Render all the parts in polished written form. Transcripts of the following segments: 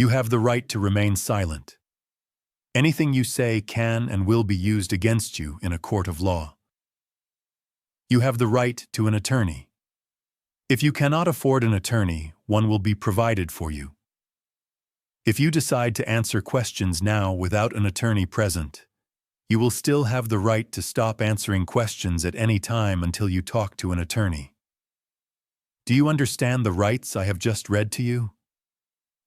You have the right to remain silent. Anything you say can and will be used against you in a court of law. You have the right to an attorney. If you cannot afford an attorney, one will be provided for you. If you decide to answer questions now without an attorney present, you will still have the right to stop answering questions at any time until you talk to an attorney. Do you understand the rights I have just read to you?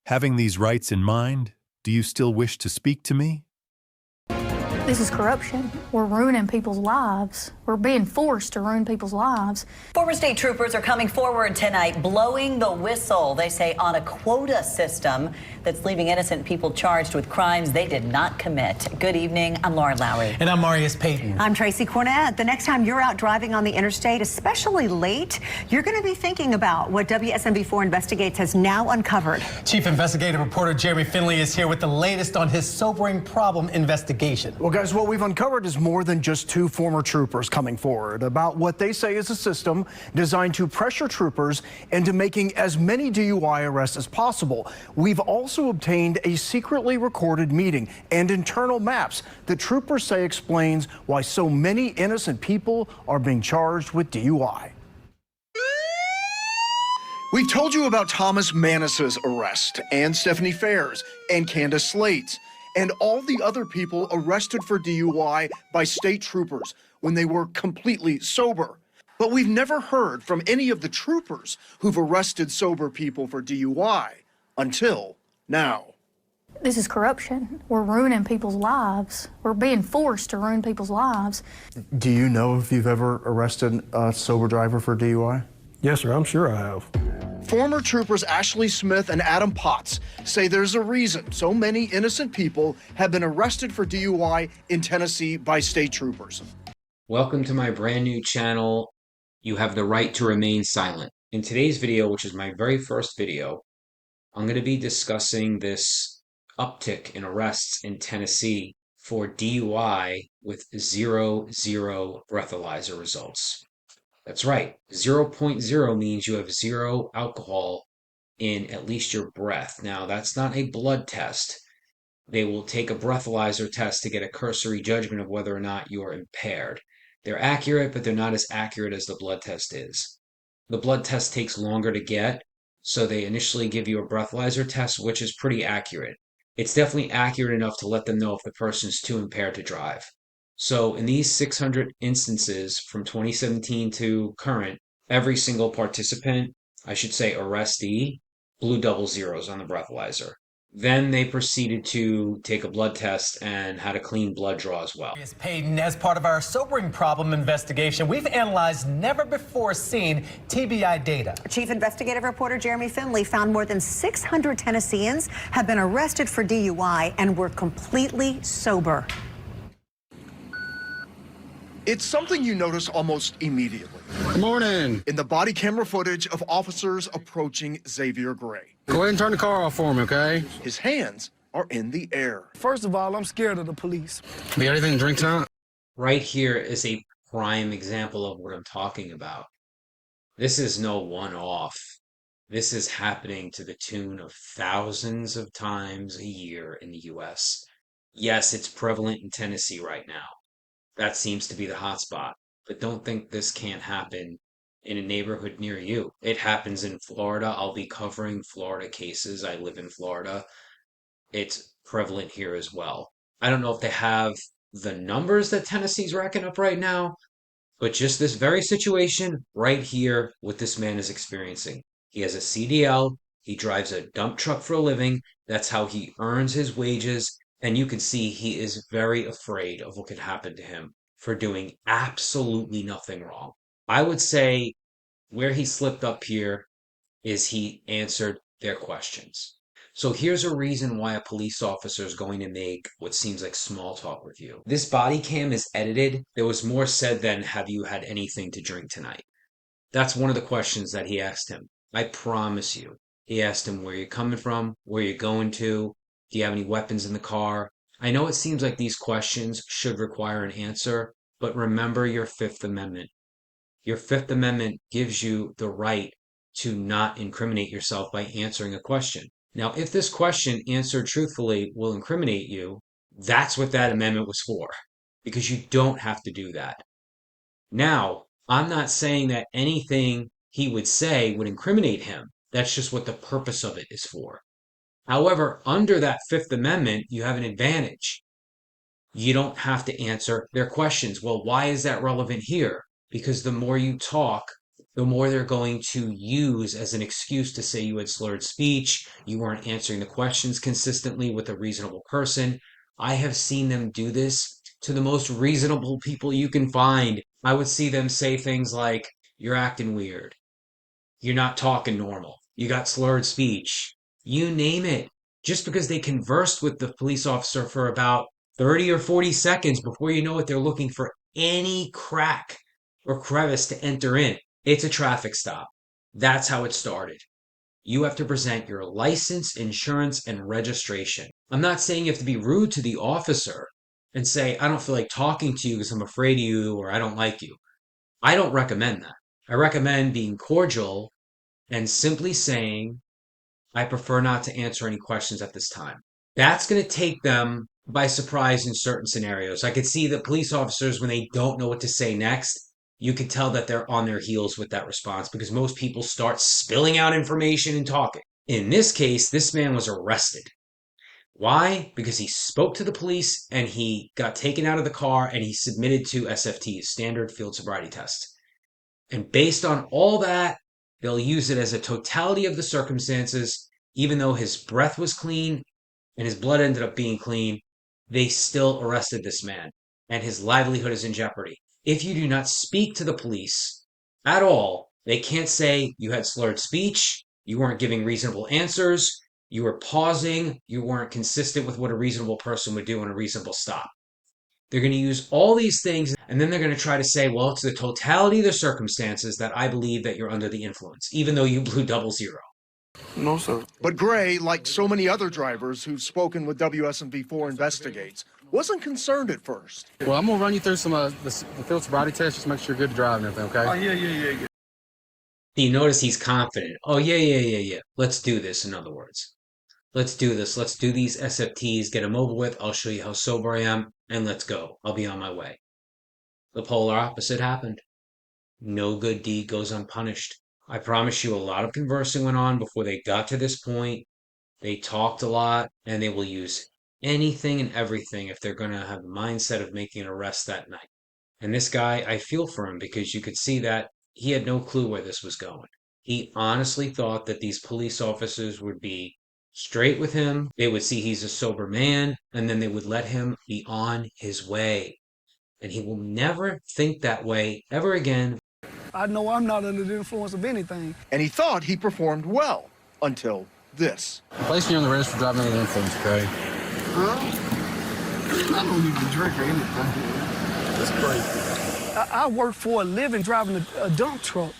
Having these rights in mind, do you still wish to speak to me? This is corruption. We're ruining people's lives. We're being forced to ruin people's lives. Former state troopers are coming forward tonight, blowing the whistle, they say, on a quota system that's leaving innocent people charged with crimes they did not commit. Good evening. I'm Lauren Lowry. And I'm Marius Payton. I'm Tracy Cornett. The next time you're out driving on the interstate, especially late, you're going to be thinking about what WSMV4 Investigates has now uncovered. Chief investigative reporter Jeremy Finley is here with the latest on his sobering problem investigation. Well, guys, what we've uncovered is more than just two former troopers coming forward about what they say is a system designed to pressure troopers into making as many DUI arrests as possible. We've also obtained a secretly recorded meeting and internal maps that troopers say explains why so many innocent people are being charged with DUI. We've told you about Thomas Manis's arrest and Stephanie Fair's and Candace Slade's and all the other people arrested for DUI by state troopers when they were completely sober. But we've never heard from any of the troopers who've arrested sober people for DUI until now. This is corruption. We're ruining people's lives. We're being forced to ruin people's lives. Do you know if you've ever arrested a sober driver for DUI? Yes, sir, I'm sure I have. Former troopers Ashley Smith and Adam Potts say there's a reason so many innocent people have been arrested for DUI in Tennessee by state troopers. Welcome to my brand new channel. You have the right to remain silent. In today's video, which is my very first video, I'm going to be discussing this uptick in arrests in Tennessee for DUI with 0 breathalyzer results. That's right. 0.0 means you have 0 alcohol in at least your breath. Now, that's not a blood test. They will take a breathalyzer test to get a cursory judgment of whether or not you are impaired. They're accurate, but they're not as accurate as the blood test is. The blood test takes longer to get, so they initially give you a breathalyzer test, which is pretty accurate. It's definitely accurate enough to let them know if the person's too impaired to drive. So in these 600 instances from 2017 to current, every single participant, I should say arrestee, blew double zeros on the breathalyzer. Then they proceeded to take a blood test and had a clean blood draw as well. Marius Payton, as part of our sobering problem investigation, we've analyzed never-before-seen TBI data. Chief investigative reporter Jeremy Finley found more than 600 Tennesseans have been arrested for DUI and were completely sober. It's something you notice almost immediately. Good morning. In the body camera footage of officers approaching Xavier Gray. Go ahead and turn the car off for me, okay? His hands are in the air. First of all, I'm scared of the police. You got anything to drink tonight? Right here is a prime example of what I'm talking about. This is no one-off. This is happening to the tune of thousands of times a year in the U.S. Yes, it's prevalent in Tennessee right now. That seems to be the hotspot. But don't think this can't happen in a neighborhood near you. It happens in Florida. I'll be covering Florida cases. I live in Florida. It's prevalent here as well. I don't know if they have the numbers that Tennessee's racking up right now, but just this very situation right here, what this man is experiencing. He has a CDL. He drives a dump truck for a living. That's how he earns his wages. And you can see he is very afraid of what could happen to him for doing absolutely nothing wrong. I would say where he slipped up here is he answered their questions. So here's a reason why a police officer is going to make what seems like small talk with you. This body cam is edited. There was more said than, have you had anything to drink tonight? That's one of the questions that he asked him. I promise you. He asked him where you're coming from, where you're going to, do you have any weapons in the car? I know it seems like these questions should require an answer, but remember your Fifth Amendment. Your Fifth Amendment gives you the right to not incriminate yourself by answering a question. Now, if this question answered truthfully will incriminate you, that's what that amendment was for, because you don't have to do that. Now, I'm not saying that anything he would say would incriminate him. That's just what the purpose of it is for. However, under that Fifth Amendment, you have an advantage. You don't have to answer their questions. Well, why is that relevant here? Because the more you talk, the more they're going to use as an excuse to say you had slurred speech, you weren't answering the questions consistently with a reasonable person. I have seen them do this to the most reasonable people you can find. I would see them say things like, "You're acting weird. You're not talking normal. You got slurred speech." You name it. Just because they conversed with the police officer for about 30 or 40 seconds, before you know it, they're looking for any crack or crevice to enter in. It's a traffic stop. That's how it started. You have to present your license, insurance, and registration. I'm not saying you have to be rude to the officer and say, "I don't feel like talking to you because I'm afraid of you," or "I don't like you." I don't recommend that. I recommend being cordial and simply saying, "I prefer not to answer any questions at this time." That's going to take them by surprise in certain scenarios. I could see the police officers, when they don't know what to say next, you could tell that they're on their heels with that response, because most people start spilling out information and talking. In this case, this man was arrested. Why? Because he spoke to the police and he got taken out of the car and he submitted to SFTs, standard field sobriety tests. And based on all that, they'll use it as a totality of the circumstances. Even though his breath was clean and his blood ended up being clean, they still arrested this man, and his livelihood is in jeopardy. If you do not speak to the police at all, they can't say you had slurred speech, you weren't giving reasonable answers, you were pausing, you weren't consistent with what a reasonable person would do in a reasonable stop. They're going to use all these things, and then they're going to try to say, well, it's the totality of the circumstances that I believe that you're under the influence, even though you blew 00. No, sir. But Gray, like so many other drivers who've spoken with WSMV4 Investigates, wasn't concerned at first. Well, I'm gonna run you through some the field sobriety test, just make sure you're good to drive and everything, okay? Oh, yeah. You notice he's confident. Oh, yeah. Let's do this, in other words. Let's do this. Let's do these SFTs, get them over with. I'll show you how sober I am, and let's go. I'll be on my way. The polar opposite happened. No good deed goes unpunished. I promise you, a lot of conversing went on before they got to this point. They talked a lot, and they will use anything and everything if they're going to have the mindset of making an arrest that night. And this guy, I feel for him, because you could see that he had no clue where this was going. He honestly thought that these police officers would be straight with him. They would see he's a sober man, and then they would let him be on his way. And he will never think that way ever again. I know I'm not under the influence of anything. And he thought he performed well until this. Place me on the register for driving under the influence, okay? I don't even drink or anything. That's crazy. I work for a living driving a dump truck,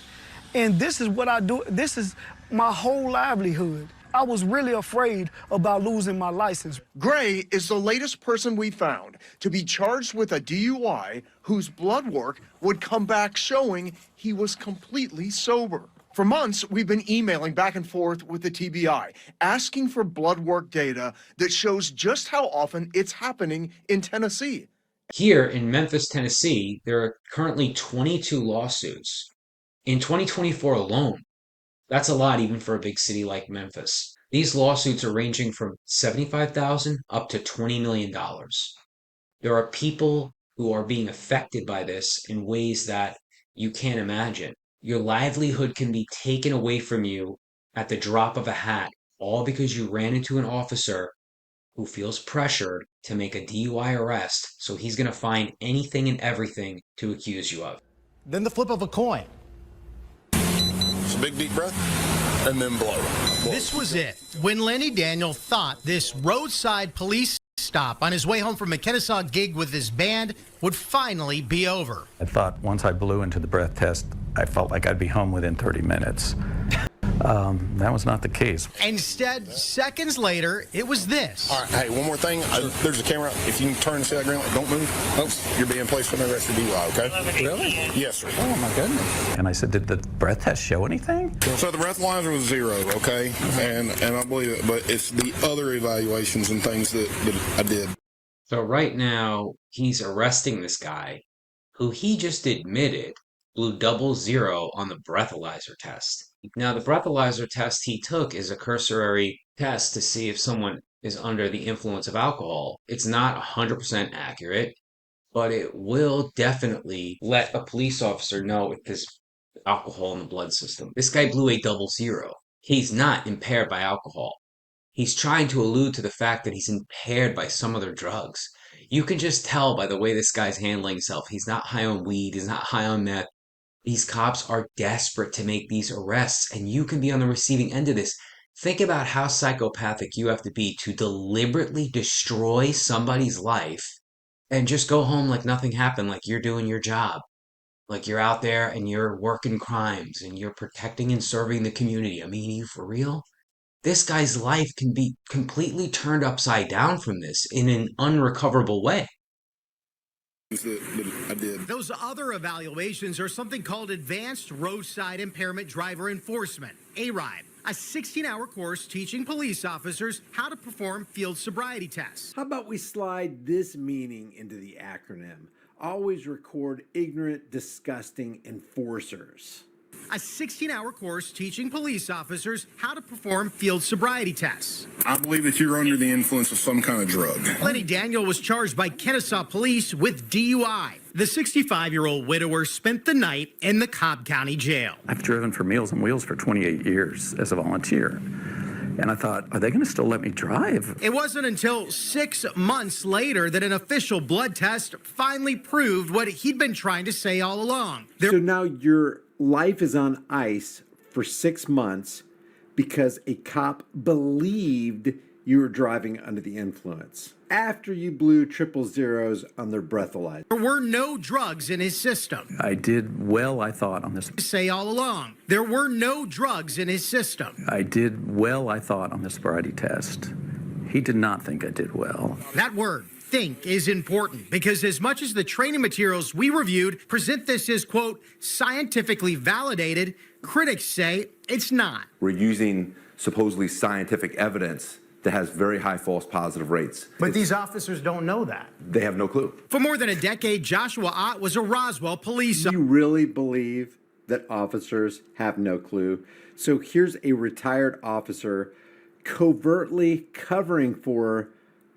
and this is what I do. This is my whole livelihood. I was really afraid about losing my license. Gray is the latest person we found to be charged with a DUI whose blood work would come back showing he was completely sober. For months, we've been emailing back and forth with the TBI, asking for blood work data that shows just how often it's happening in Tennessee. Here in Memphis, Tennessee, there are currently 22 lawsuits. In 2024 alone, that's a lot even for a big city like Memphis. These lawsuits are ranging from $75,000 up to $20 million. There are people who are being affected by this in ways that you can't imagine. Your livelihood can be taken away from you at the drop of a hat, all because you ran into an officer who feels pressured to make a DUI arrest, so he's going to find anything and everything to accuse you of. Then the flip of a coin. Just a big deep breath and then blow. This was it. When Lenny Daniel thought this roadside police stop on his way home from a Kennesaw gig with his band would finally be over. I thought once I blew into the breath test, I felt like I'd be home within 30 minutes. That was not the case. Instead, seconds later, it was this. All right, hey, one more thing. There's a camera. If you can turn and see that green light, don't move. Oops, you're being placed under arrest for DUI, okay? Really? Yes, sir. Oh, my goodness. And I said, did the breath test show anything? So the breathalyzer was 0, okay? And I believe it, but it's the other evaluations and things that I did. So right now, he's arresting this guy who he just admitted blew 00 on the breathalyzer test. Now, the breathalyzer test he took is a cursory test to see if someone is under the influence of alcohol. It's not 100% accurate, but it will definitely let a police officer know if there's alcohol in the blood system. This guy blew a 00. He's not impaired by alcohol. He's trying to allude to the fact that he's impaired by some other drugs. You can just tell by the way this guy's handling himself. He's not high on weed. He's not high on meth. These cops are desperate to make these arrests, and you can be on the receiving end of this. Think about how psychopathic you have to be to deliberately destroy somebody's life and just go home like nothing happened, like you're doing your job. Like you're out there and you're working crimes and you're protecting and serving the community. I mean, are you for real? This guy's life can be completely turned upside down from this in an unrecoverable way. I did. Those other evaluations are something called Advanced Roadside Impairment Driver Enforcement, ARIDE, a 16-hour course teaching police officers how to perform field sobriety tests. How about we slide this meaning into the acronym? Always record ignorant, disgusting enforcers. A 16-hour course teaching police officers how to perform field sobriety tests. I believe that you're under the influence of some kind of drug. Lenny Daniel was charged by Kennesaw Police with DUI. The 65-year-old widower spent the night in the Cobb County Jail. I've driven for Meals on Wheels for 28 years as a volunteer. And I thought, are they going to still let me drive? It wasn't until 6 months later that an official blood test finally proved what he'd been trying to say all along. So now your life is on ice for 6 months because a cop believed you were driving under the influence after you blew 000s on their breathalyzer. There were no drugs in his system. I did well, I thought, on this. Say all along, there were no drugs in his system. I did well, I thought, on the sobriety test. He did not think I did well. That word, think, is important because as much as the training materials we reviewed present this as, quote, scientifically validated, critics say it's not. We're using supposedly scientific evidence that has very high false positive rates. But these officers don't know that. They have no clue. For more than a decade, Joshua Ott was a Roswell police officer. You really believe that officers have no clue? So here's a retired officer covertly covering for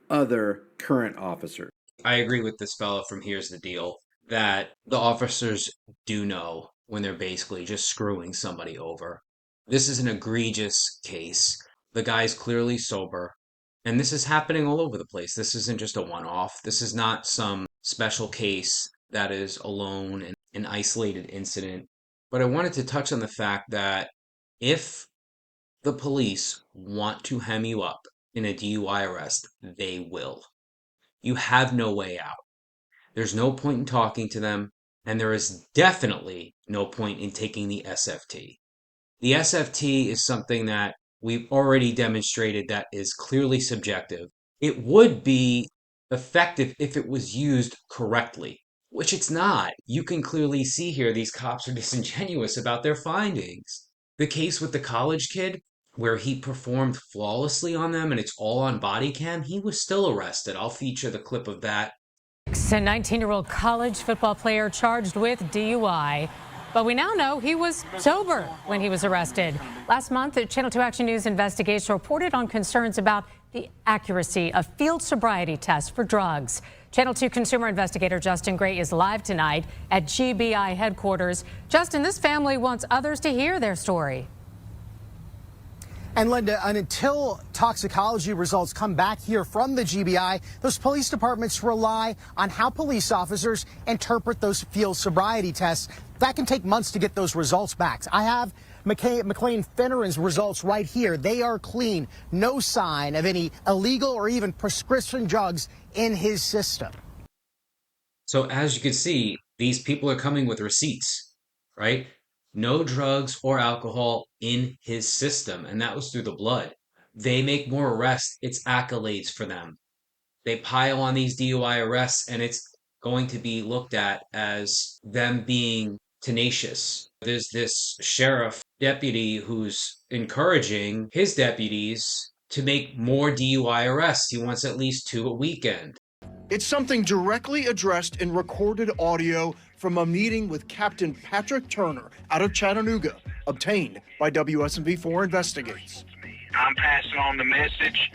other current officers. I agree with this fellow from Here's the Deal that the officers do know when they're basically just screwing somebody over. This is an egregious case. The guy's clearly sober, and this is happening all over the place. This isn't just a one-off. This is not some special case that is alone and an isolated incident. But I wanted to touch on the fact that if the police want to hem you up in a DUI arrest, they will. You have no way out. There's no point in talking to them, and there is definitely no point in taking the SFT. The SFT is something that we've already demonstrated that is clearly subjective. It would be effective if it was used correctly, which it's not. You can clearly see here these cops are disingenuous about their findings. The case with the college kid, where he performed flawlessly on them and it's all on body cam, he was still arrested. I'll feature the clip of that. A 19-year-old college football player charged with DUI. But we now know he was sober when he was arrested. Last month, the Channel 2 Action News investigation reported on concerns about the accuracy of field sobriety tests for drugs. Channel 2 consumer investigator Justin Gray is live tonight at GBI headquarters. Justin, this family wants others to hear their story. And Linda, until toxicology results come back here from the GBI, those police departments rely on how police officers interpret those field sobriety tests. That can take months to get those results back. I have McLean Finneran's results right here. They are clean. No sign of any illegal or even prescription drugs in his system. So as you can see, these people are coming with receipts, right? no drugs or alcohol in his system, and that was through the blood. They make more arrests. It's accolades for them. They pile on these DUI arrests, and it's going to be looked at as them being tenacious. There's this sheriff deputy who's encouraging his deputies to make more DUI arrests. He wants at least 2 a weekend. It's something directly addressed in recorded audio from a meeting with Captain Patrick Turner out of Chattanooga, obtained by WSMV4 Investigates. I'm passing on the message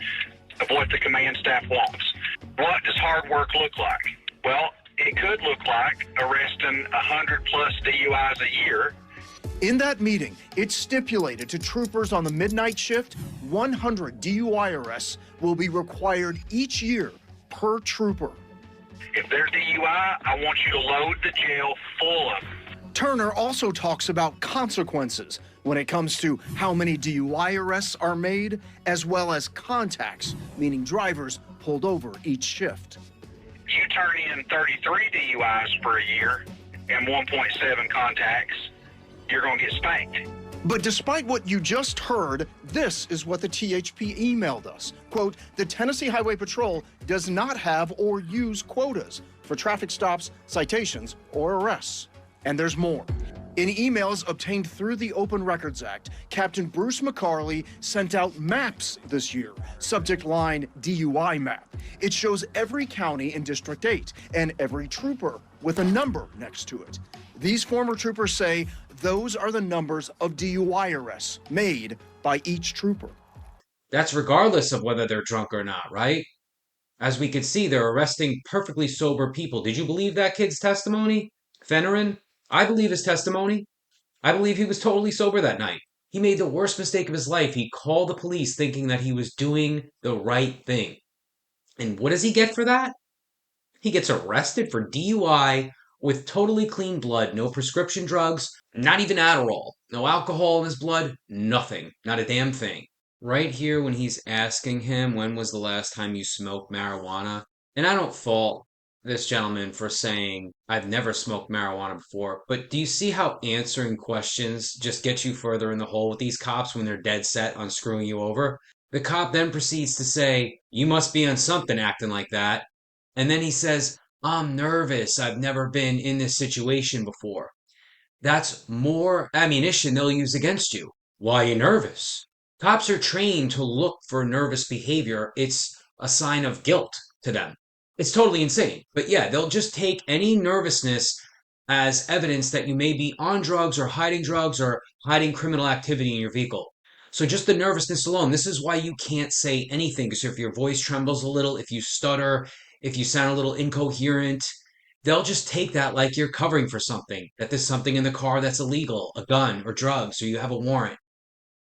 of what the command staff wants. What does hard work look like? Well, it could look like arresting 100 plus DUIs a year. In that meeting, it stipulated to troopers on the midnight shift, 100 DUI arrests will be required each year per trooper. If they're DUI, I want you to load the jail full of them. Turner also talks about consequences when it comes to how many DUI arrests are made, as well as contacts, meaning drivers pulled over each shift. You turn in 33 DUIs per year and 1.7 contacts, you're going to get spanked. But despite what you just heard, this is what the THP emailed us. Quote, the Tennessee Highway Patrol does not have or use quotas for traffic stops, citations, or arrests. And there's more. In emails obtained through the Open Records Act, Captain Bruce McCarley sent out maps this year. Subject line, DUI map. It shows every county in District 8 and every trooper with a number next to it. These former troopers say those are the numbers of DUI arrests made by each trooper. That's regardless of whether they're drunk or not, right? As we could see, they're arresting perfectly sober people. Did you believe that kid's testimony? Fennerin? I believe his testimony. I believe he was totally sober that night. He made the worst mistake of his life. He called the police thinking that he was doing the right thing. And what does he get for that? He gets arrested for DUI with totally clean blood, no prescription drugs, not even Adderall, no alcohol in his blood, nothing, not a damn thing. Right here when he's asking him, when was the last time you smoked marijuana? And I don't fault this gentleman for saying, I've never smoked marijuana before, but do you see how answering questions just gets you further in the hole with these cops when they're dead set on screwing you over? The cop then proceeds to say, you must be on something acting like that. And then he says, I'm nervous. I've never been in this situation before. That's more ammunition they'll use against you. Why are you nervous? Cops are trained to look for nervous behavior. It's a sign of guilt to them. It's totally insane. But yeah, they'll just take any nervousness as evidence that you may be on drugs or hiding criminal activity in your vehicle. So just the nervousness alone, this is why you can't say anything, because if your voice trembles a little, if you stutter, if you sound a little incoherent, they'll just take that like you're covering for something, that there's something in the car that's illegal, a gun or drugs, or you have a warrant.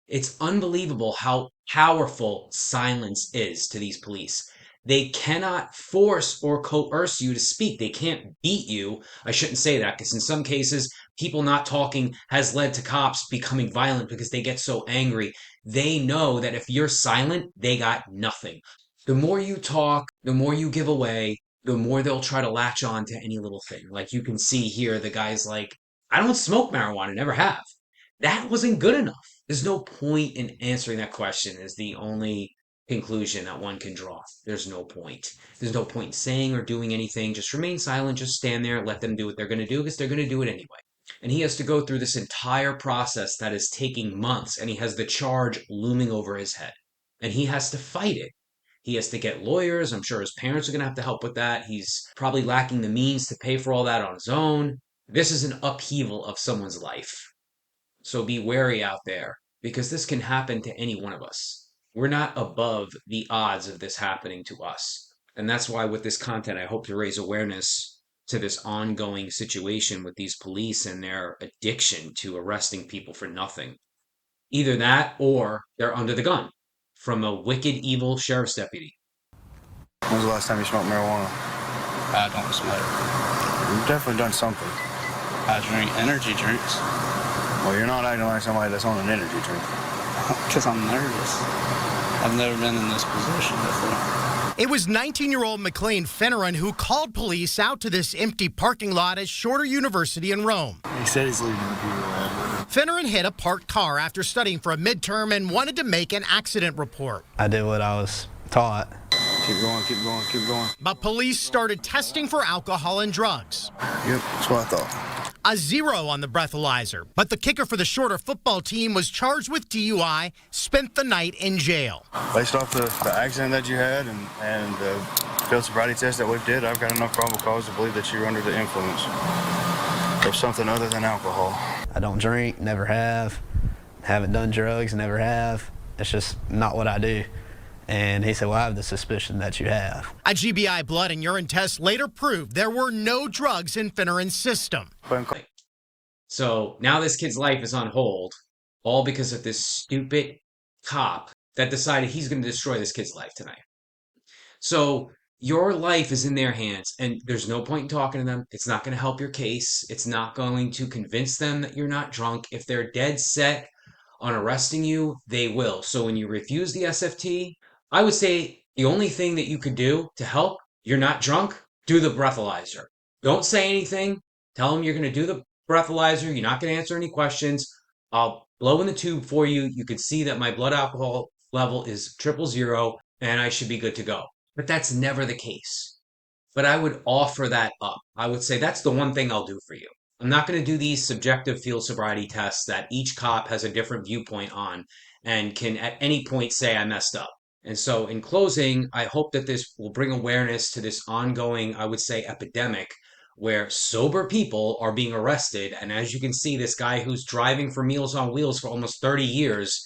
It's unbelievable how powerful silence is to these police. They cannot force or coerce you to speak. They can't beat you. I shouldn't say that, because in some cases, people not talking has led to cops becoming violent because they get so angry. They know that if you're silent, they got nothing. The more you talk, the more you give away, the more they'll try to latch on to any little thing. Like you can see here, the guy's like, I don't smoke marijuana, never have. That wasn't good enough. There's no point in answering that question is the only conclusion that one can draw. There's no point. There's no point in saying or doing anything. Just remain silent. Just stand there. Let them do what they're going to do, because they're going to do it anyway. And he has to go through this entire process that is taking months, and he has the charge looming over his head. And he has to fight it. He has to get lawyers. I'm sure his parents are going to have to help with that. He's probably lacking the means to pay for all that on his own. This is an upheaval of someone's life. So be wary out there, because this can happen to any one of us. We're not above the odds of this happening to us. And that's why with this content, I hope to raise awareness to this ongoing situation with these police and their addiction to arresting people for nothing. Either that or they're under the gun from a wicked, evil sheriff's deputy. When was the last time you smoked marijuana? I don't smoke. You've definitely done something. I drink energy drinks. Well, you're not acting like somebody that's on an energy drink. Because I'm nervous. I've never been in this position before. It was 19-year-old McLean Fennerin who called police out to this empty parking lot at Shorter University in Rome. He said he's leaving the bureau. Finneran hit a parked car after studying for a midterm and wanted to make an accident report. I did what I was taught. Keep going, keep going, keep going. But police started testing for alcohol and drugs. Yep, that's what I thought. A 0 on the breathalyzer. But the kicker for the Shorter football team was charged with DUI, spent the night in jail. Based off the accident that you had and the field sobriety test that we did, I've got enough probable cause to believe that you're under the influence of something other than alcohol. I don't drink, never have. Haven't done drugs, never have. It's just not what I do. And he said, well, I have the suspicion that you have. A GBI blood and urine test later proved there were no drugs in Finneran's system. So now this kid's life is on hold, all because of this stupid cop that decided he's going to destroy this kid's life tonight. So your life is in their hands, and there's no point in talking to them. It's not going to help your case. It's not going to convince them that you're not drunk. If they're dead set on arresting you, they will. So when you refuse the SFT, I would say the only thing that you could do to help, you're not drunk, do the breathalyzer. Don't say anything. Tell them you're going to do the breathalyzer. You're not going to answer any questions. I'll blow in the tube for you. You can see that my blood alcohol level is 000, and I should be good to go. But that's never the case. But I would offer that up. I would say that's the one thing I'll do for you. I'm not going to do these subjective field sobriety tests that each cop has a different viewpoint on and can at any point say I messed up. And so in closing, I hope that this will bring awareness to this ongoing, I would say, epidemic where sober people are being arrested. And as you can see, this guy who's driving for Meals on Wheels for almost 30 years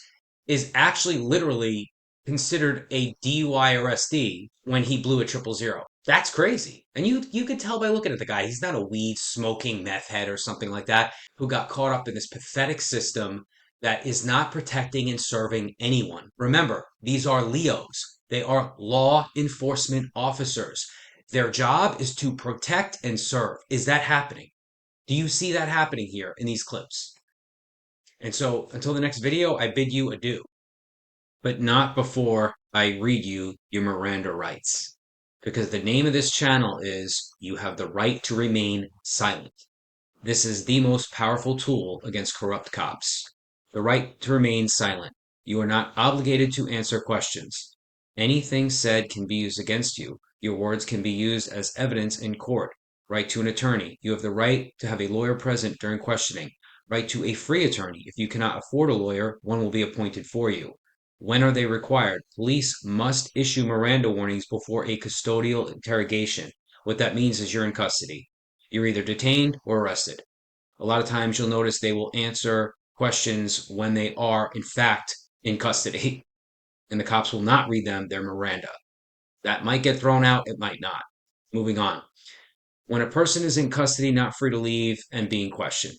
is actually literally considered a DUI arrestee when he blew a 000. That's crazy. And you could tell by looking at the guy, he's not a weed smoking meth head or something like that who got caught up in this pathetic system that is not protecting and serving anyone. Remember, these are LEOs. They are law enforcement officers. Their job is to protect and serve. Is that happening? Do you see that happening here in these clips? And so until the next video, I bid you adieu. But not before I read you your Miranda rights. Because the name of this channel is You Have the Right to Remain Silent. This is the most powerful tool against corrupt cops. The right to remain silent. You are not obligated to answer questions. Anything said can be used against you. Your words can be used as evidence in court. Right to an attorney. You have the right to have a lawyer present during questioning. Right to a free attorney. If you cannot afford a lawyer, one will be appointed for you. When are they required? Police must issue Miranda warnings before a custodial interrogation. What that means is you're in custody. You're either detained or arrested. A lot of times you'll notice they will answer questions when they are, in fact, in custody. And the cops will not read them their Miranda. That might get thrown out, it might not. Moving on. When a person is in custody, not free to leave, and being questioned.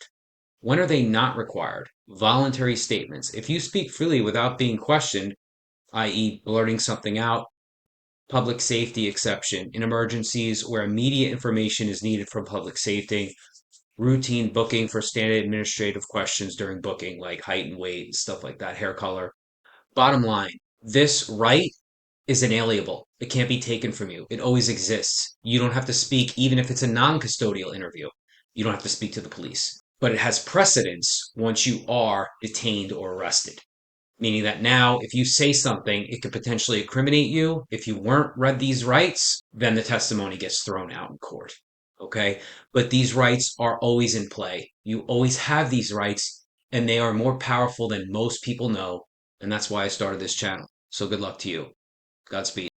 When are they not required? Voluntary statements. If you speak freely without being questioned, i.e. blurting something out, public safety exception. In emergencies where immediate information is needed from public safety, routine booking for standard administrative questions during booking, like height and weight and stuff like that, hair color. Bottom line, this right is inalienable. It can't be taken from you. It always exists. You don't have to speak, even if it's a non-custodial interview. You don't have to speak to the police. But it has precedence once you are detained or arrested. Meaning that now, if you say something, it could potentially incriminate you. If you weren't read these rights, then the testimony gets thrown out in court. Okay? But these rights are always in play. You always have these rights, and they are more powerful than most people know. And that's why I started this channel. So good luck to you. Godspeed.